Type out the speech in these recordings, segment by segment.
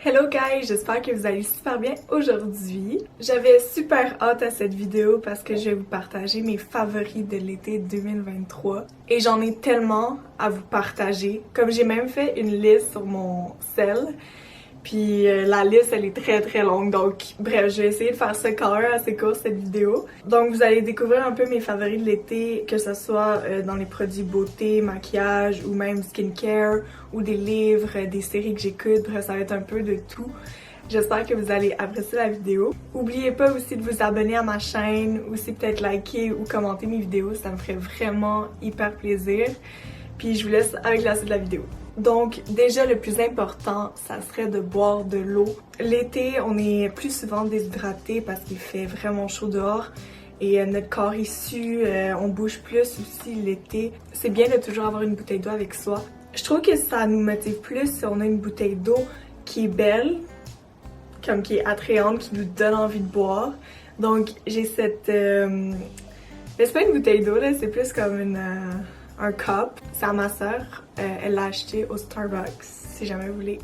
Hello guys, j'espère que vous allez super bien aujourd'hui. J'avais super hâte à cette vidéo parce que je vais vous partager mes favoris de l'été 2023. Et j'en ai tellement à vous partager. Comme j'ai même fait une liste sur mon cell. Puis la liste elle est très longue, donc bref, je vais essayer de faire ça quand même assez court cette vidéo. Donc vous allez découvrir un peu mes favoris de l'été, que ce soit dans les produits beauté, maquillage ou même skincare, ou des livres, des séries que j'écoute, bref ça va être un peu de tout. J'espère que vous allez apprécier la vidéo. Oubliez pas aussi de vous abonner à ma chaîne, aussi peut-être liker ou commenter mes vidéos, ça me ferait vraiment hyper plaisir. Puis je vous laisse avec la suite de la vidéo. Donc déjà le plus important, ça serait de boire de l'eau. L'été, on est plus souvent déshydraté parce qu'il fait vraiment chaud dehors et notre corps est su, on bouge plus aussi l'été. C'est bien de toujours avoir une bouteille d'eau avec soi. Je trouve que ça nous motive plus si on a une bouteille d'eau qui est belle, comme qui est attrayante, qui nous donne envie de boire. Donc j'ai cette... mais c'est pas une bouteille d'eau là, c'est plus comme un cup. C'est à ma soeur, elle l'a acheté au Starbucks, si jamais vous voulez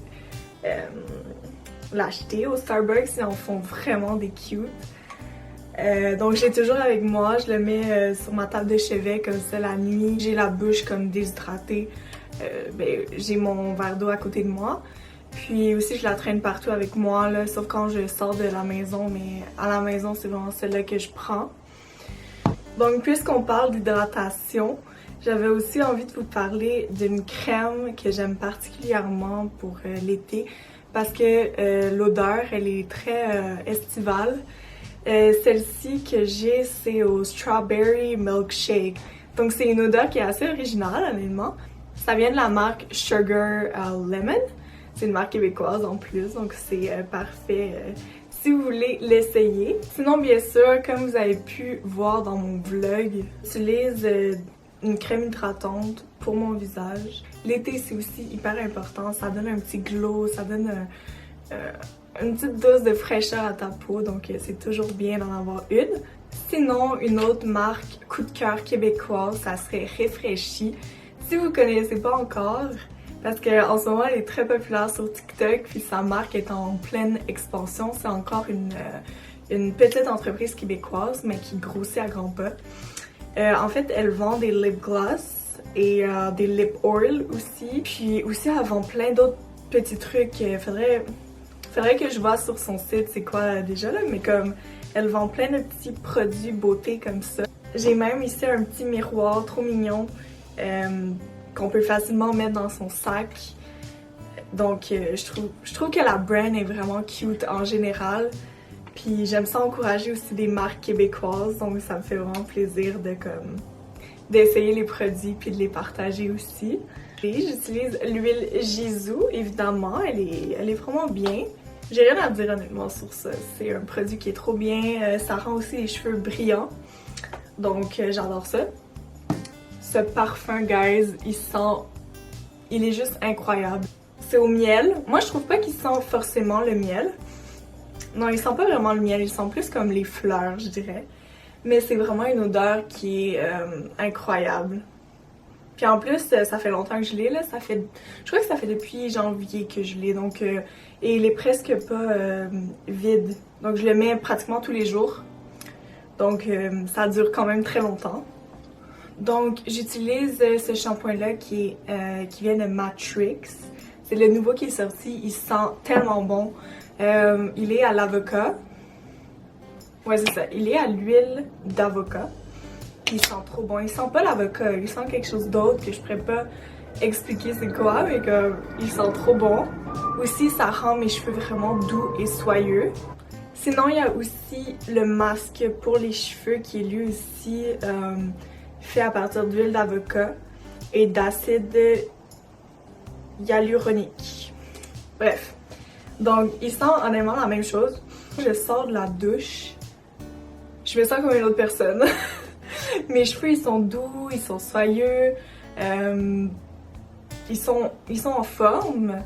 l'acheter au Starbucks, ils en font vraiment des cute. Donc je l'ai toujours avec moi, je le mets sur ma table de chevet comme ça la nuit. J'ai la bouche comme déshydratée, j'ai mon verre d'eau à côté de moi. Puis aussi je la traîne partout avec moi, là, sauf quand je sors de la maison, mais à la maison c'est vraiment celle-là que je prends. Donc puisqu'on parle d'hydratation, j'avais aussi envie de vous parler d'une crème que j'aime particulièrement pour l'été parce que l'odeur elle est très estivale. Celle-ci que j'ai c'est au Strawberry Milkshake. Donc c'est une odeur qui est assez originale honnêtement. Ça vient de la marque Sugar Lemon. C'est une marque québécoise en plus donc c'est parfait si vous voulez l'essayer. Sinon bien sûr comme vous avez pu voir dans mon vlog, j'utilise une crème hydratante pour mon visage. L'été, c'est aussi hyper important. Ça donne un petit glow, ça donne une petite dose de fraîcheur à ta peau. Donc, c'est toujours bien d'en avoir une. Sinon, une autre marque coup de cœur québécoise, ça serait Refreshi. Si vous connaissez pas encore, parce qu'en ce moment, elle est très populaire sur TikTok, puis sa marque est en pleine expansion. C'est encore une petite entreprise québécoise, mais qui grossit à grands pas. En fait, elle vend des lip gloss et des lip oil aussi. Puis aussi, elle vend plein d'autres petits trucs. Faudrait que je vois sur son site c'est quoi déjà là, mais comme elle vend plein de petits produits beauté comme ça. J'ai même ici un petit miroir trop mignon qu'on peut facilement mettre dans son sac. Donc je trouve que la brand est vraiment cute en général. Puis j'aime ça encourager aussi des marques québécoises, donc ça me fait vraiment plaisir d'essayer les produits puis de les partager aussi. Et j'utilise l'huile Jisoo, évidemment, elle est vraiment bien. J'ai rien à dire honnêtement sur ça, c'est un produit qui est trop bien, ça rend aussi les cheveux brillants, donc j'adore ça. Ce parfum, guys, il est juste incroyable. C'est au miel, moi je trouve pas qu'il sent forcément le miel. Non, il sent pas vraiment le miel, il sent plus comme les fleurs, je dirais. Mais c'est vraiment une odeur qui est incroyable. Puis en plus, ça fait longtemps que je l'ai, là. Je crois que ça fait depuis janvier que je l'ai, donc... et il est presque pas vide. Donc je le mets pratiquement tous les jours. Donc ça dure quand même très longtemps. Donc j'utilise ce shampoing-là qui vient de Matrix. C'est le nouveau qui est sorti, il sent tellement bon. Il est à l'avocat. Ouais, c'est ça. Il est à l'huile d'avocat. Il sent trop bon. Il sent pas l'avocat. Il sent quelque chose d'autre que je pourrais pas expliquer c'est quoi, mais il sent trop bon. Aussi, ça rend mes cheveux vraiment doux et soyeux. Sinon, il y a aussi le masque pour les cheveux qui est lui aussi fait à partir d'huile d'avocat et d'acide hyaluronique. Bref. Donc, il sent honnêtement la même chose. Je sors de la douche, je me sens comme une autre personne. Mes cheveux, ils sont doux, ils sont soyeux, ils sont en forme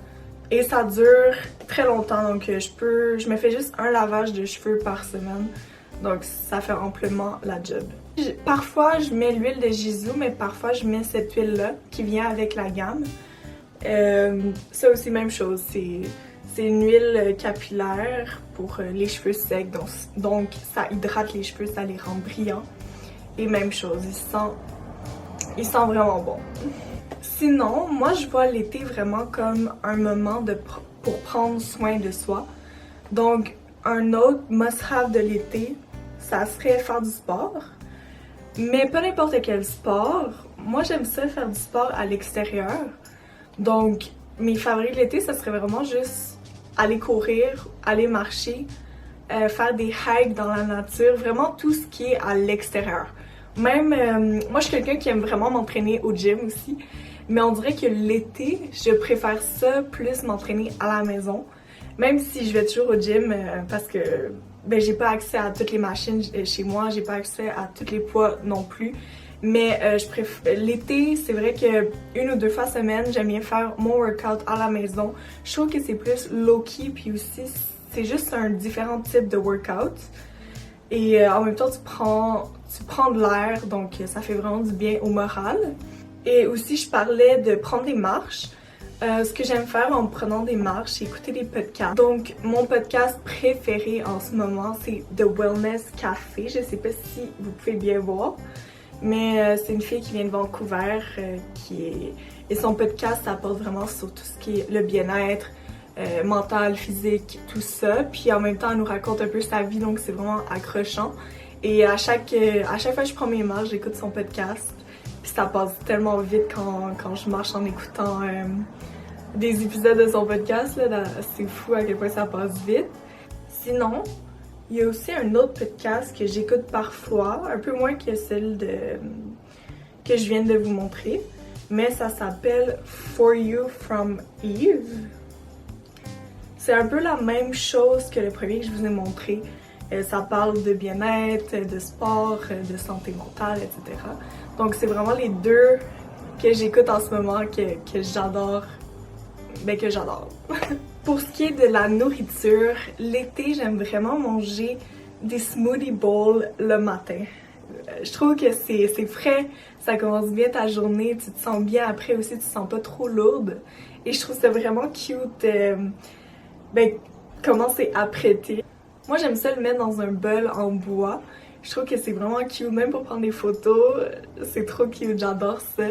et ça dure très longtemps. Donc, je me fais juste un lavage de cheveux par semaine. Donc, ça fait amplement la job. Parfois, je mets l'huile de Jisoo, mais parfois, je mets cette huile-là qui vient avec la gamme. Ça aussi, même chose. C'est une huile capillaire pour les cheveux secs, donc ça hydrate les cheveux, ça les rend brillants. Et même chose, il sent vraiment bon. Sinon, moi je vois l'été vraiment comme un moment pour prendre soin de soi. Donc un autre must-have de l'été, ça serait faire du sport. Mais pas n'importe quel sport. Moi j'aime ça faire du sport à l'extérieur. Donc mes favoris de l'été, ça serait vraiment juste aller courir, aller marcher, faire des hikes dans la nature, vraiment tout ce qui est à l'extérieur. Même, moi je suis quelqu'un qui aime vraiment m'entraîner au gym aussi, mais on dirait que l'été, je préfère ça plus m'entraîner à la maison. Même si je vais toujours au gym parce que ben, j'ai pas accès à toutes les machines chez moi, j'ai pas accès à tous les poids non plus. Mais je préfère l'été, c'est vrai que 1 ou 2 fois semaine, j'aime bien faire mon workout à la maison. Je trouve que c'est plus low-key, puis aussi c'est juste un différent type de workout. Et en même temps, tu prends de l'air, donc ça fait vraiment du bien au moral. Et aussi, je parlais de prendre des marches. Ce que j'aime faire en prenant des marches, c'est écouter des podcasts. Donc, mon podcast préféré en ce moment, c'est The Wellness Café. Je sais pas si vous pouvez bien voir. Mais c'est une fille qui vient de Vancouver, et son podcast, ça porte vraiment sur tout ce qui est le bien-être, mental, physique, tout ça. Puis en même temps, elle nous raconte un peu sa vie, donc c'est vraiment accrochant. Et à chaque fois que je prends mes marches, j'écoute son podcast. Puis ça passe tellement vite quand je marche en écoutant des épisodes de son podcast. C'est fou à quel point ça passe vite. Sinon, il y a aussi un autre podcast que j'écoute parfois, un peu moins que celle que je viens de vous montrer, mais ça s'appelle For You from Eve. C'est un peu la même chose que le premier que je vous ai montré. Ça parle de bien-être, de sport, de santé mentale, etc. Donc c'est vraiment les deux que j'écoute en ce moment que j'adore. Ben que j'adore. Pour ce qui est de la nourriture, l'été, j'aime vraiment manger des smoothie bowls le matin. Je trouve que c'est frais, ça commence bien ta journée, tu te sens bien après aussi, tu te sens pas trop lourde. Et je trouve ça vraiment cute, comment c'est apprêté. Moi, j'aime ça le mettre dans un bol en bois. Je trouve que c'est vraiment cute, même pour prendre des photos, c'est trop cute, j'adore ça.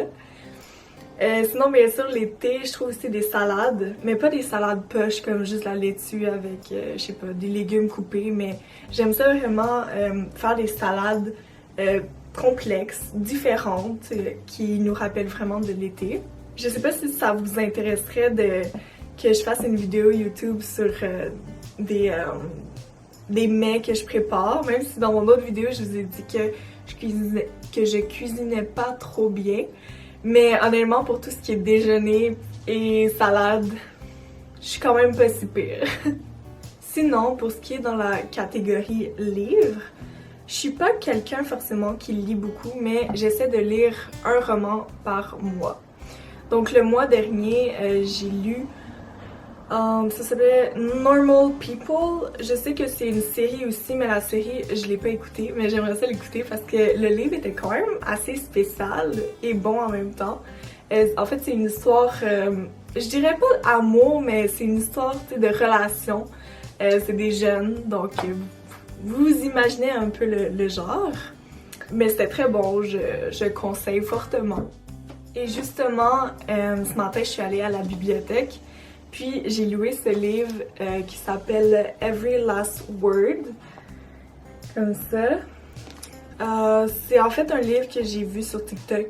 Sinon, bien sûr, l'été, je trouve aussi des salades, mais pas des salades poches comme juste la laitue avec, je sais pas, des légumes coupés, mais j'aime ça vraiment faire des salades complexes, différentes, qui nous rappellent vraiment de l'été. Je sais pas si ça vous intéresserait que je fasse une vidéo YouTube sur des mets que je prépare, même si dans mon autre vidéo, je vous ai dit que je cuisinais pas trop bien. Mais honnêtement, pour tout ce qui est déjeuner et salade, je suis quand même pas si pire. Sinon, pour ce qui est dans la catégorie livres, je suis pas quelqu'un forcément qui lit beaucoup, mais j'essaie de lire un roman par mois. Donc le mois dernier, j'ai lu, ça s'appelait Normal People. Je sais que c'est une série aussi, mais la série, je l'ai pas écoutée, mais j'aimerais ça l'écouter parce que le livre était quand même assez spécial et bon en même temps. En fait, c'est une histoire, je dirais pas amour, mais c'est une histoire de relation. C'est des jeunes, donc vous imaginez un peu le genre. Mais c'était très bon, je conseille fortement. Et justement, ce matin, je suis allée à la bibliothèque. Puis j'ai loué ce livre qui s'appelle Every Last Word, comme ça. C'est en fait un livre que j'ai vu sur TikTok,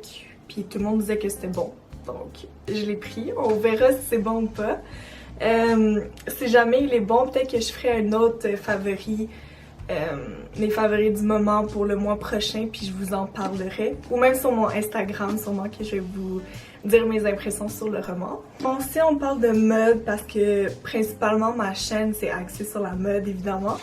puis tout le monde disait que c'était bon. Donc je l'ai pris, on verra si c'est bon ou pas. Si jamais il est bon, peut-être que je ferai un autre favori, mes favoris du moment pour le mois prochain, puis je vous en parlerai. Ou même sur mon Instagram, sûrement que je vais vous dire mes impressions sur le roman. Bon, si on parle de mode, parce que principalement ma chaîne c'est axée sur la mode évidemment,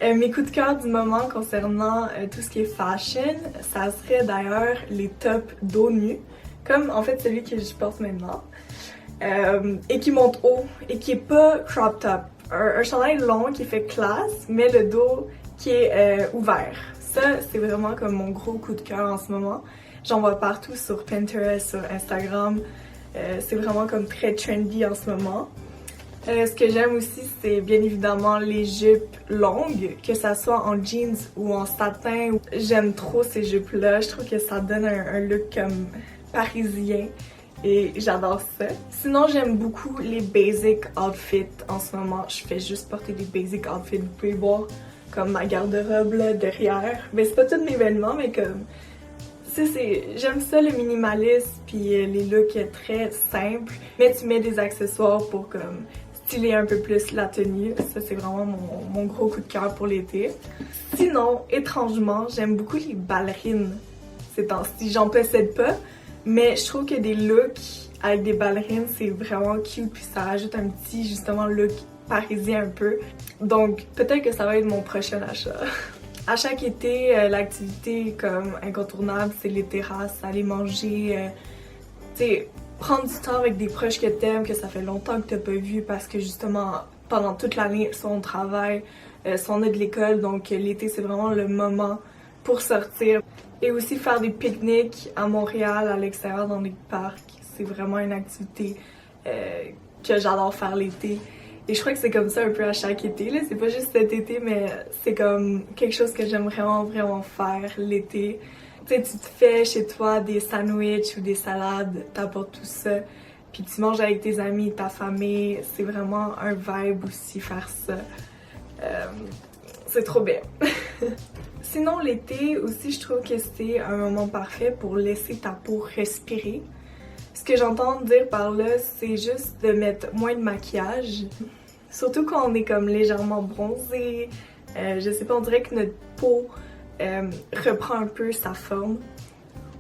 mes coups de cœur du moment concernant tout ce qui est fashion, ça serait d'ailleurs les tops dos nus, comme en fait celui que je porte maintenant, et qui monte haut et qui est pas crop top. Un chandail long qui fait classe, mais le dos qui est ouvert. Ça, c'est vraiment comme mon gros coup de cœur en ce moment. J'en vois partout sur Pinterest, sur Instagram. C'est vraiment comme très trendy en ce moment. Ce que j'aime aussi, c'est bien évidemment les jupes longues, que ça soit en jeans ou en satin. J'aime trop ces jupes-là, je trouve que ça donne un look comme parisien et j'adore ça. Sinon, j'aime beaucoup les basic outfits en ce moment. Je fais juste porter des basic outfits, vous pouvez voir comme ma garde-robe là derrière. Mais c'est pas tout l'événement, mais comme... J'aime ça le minimalisme puis les looks très simples, mais tu mets des accessoires pour comme styler un peu plus la tenue. Ça c'est vraiment mon gros coup de cœur pour l'été. Sinon, étrangement, j'aime beaucoup les ballerines ces temps-ci. J'en possède pas, mais je trouve que des looks avec des ballerines c'est vraiment cute puis ça ajoute un petit justement look parisien un peu. Donc peut-être que ça va être mon prochain achat. À chaque été, l'activité comme incontournable, c'est les terrasses, aller manger, tu sais, prendre du temps avec des proches que t'aimes, que ça fait longtemps que t'as pas vu parce que justement, pendant toute l'année, soit on travaille, soit on est de l'école, donc l'été c'est vraiment le moment pour sortir. Et aussi faire des pique-niques à Montréal, à l'extérieur, dans des parcs, c'est vraiment une activité que j'adore faire l'été. Et je crois que c'est comme ça un peu à chaque été, là. C'est pas juste cet été, mais c'est comme quelque chose que j'aime vraiment faire l'été. Tu sais, tu te fais chez toi des sandwichs ou des salades, t'apportes tout ça, puis tu manges avec tes amis, ta famille. C'est vraiment un vibe aussi faire ça. C'est trop bien. Sinon, l'été aussi, je trouve que c'est un moment parfait pour laisser ta peau respirer. Ce que j'entends dire par là, c'est juste de mettre moins de maquillage. Surtout quand on est comme légèrement bronzé, je sais pas, on dirait que notre peau reprend un peu sa forme.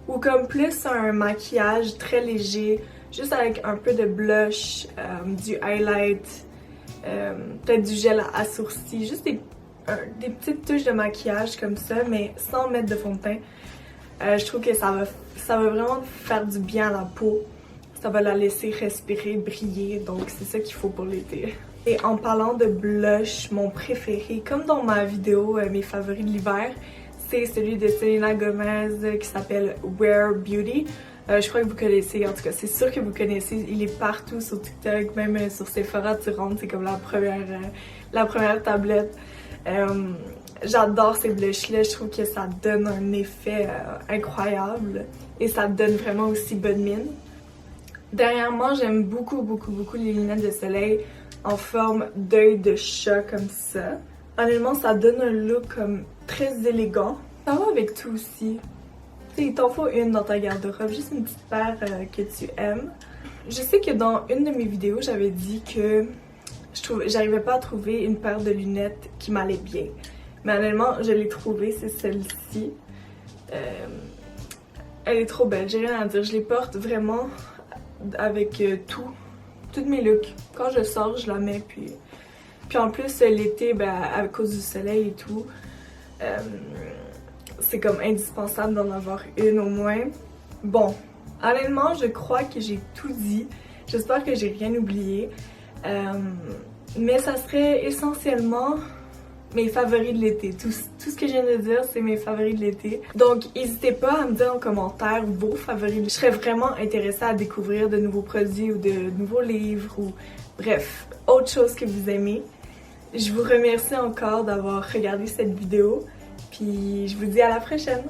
Ou comme plus un maquillage très léger, juste avec un peu de blush, du highlight, peut-être du gel à sourcils, juste des petites touches de maquillage comme ça, mais sans mettre de fond de teint. Je trouve que ça va vraiment faire du bien à la peau. Ça va la laisser respirer, briller, donc c'est ça qu'il faut pour l'été. Et en parlant de blush, mon préféré, comme dans ma vidéo, mes favoris de l'hiver, c'est celui de Selena Gomez qui s'appelle Wear Beauty. Je crois que vous connaissez, en tout cas c'est sûr que vous connaissez, il est partout sur TikTok, même sur Sephora tu rentres, c'est comme la première tablette. J'adore ces blushs-là, je trouve que ça donne un effet incroyable et ça donne vraiment aussi bonne mine. Dernièrement, j'aime beaucoup les lunettes de soleil en forme d'œil de chat comme ça. Honnêtement, ça donne un look comme très élégant. Ça va avec tout aussi. Tu sais, il t'en faut une dans ta garde-robe, juste une petite paire que tu aimes. Je sais que dans une de mes vidéos, j'avais dit que j'arrivais pas à trouver une paire de lunettes qui m'allait bien. Mais honnêtement, je l'ai trouvée, c'est celle-ci. Elle est trop belle, j'ai rien à dire. Je les porte vraiment avec tous mes looks. Quand je sors, je la mets. Puis en plus, l'été, ben, à cause du soleil et tout, c'est comme indispensable d'en avoir une au moins. Bon, honnêtement, je crois que j'ai tout dit. J'espère que j'ai rien oublié. Mais ça serait essentiellement mes favoris de l'été. Tout ce que je viens de dire, c'est mes favoris de l'été. Donc, n'hésitez pas à me dire en commentaire vos favoris. Je serais vraiment intéressée à découvrir de nouveaux produits ou de nouveaux livres ou bref, autre chose que vous aimez. Je vous remercie encore d'avoir regardé cette vidéo. Puis, je vous dis à la prochaine!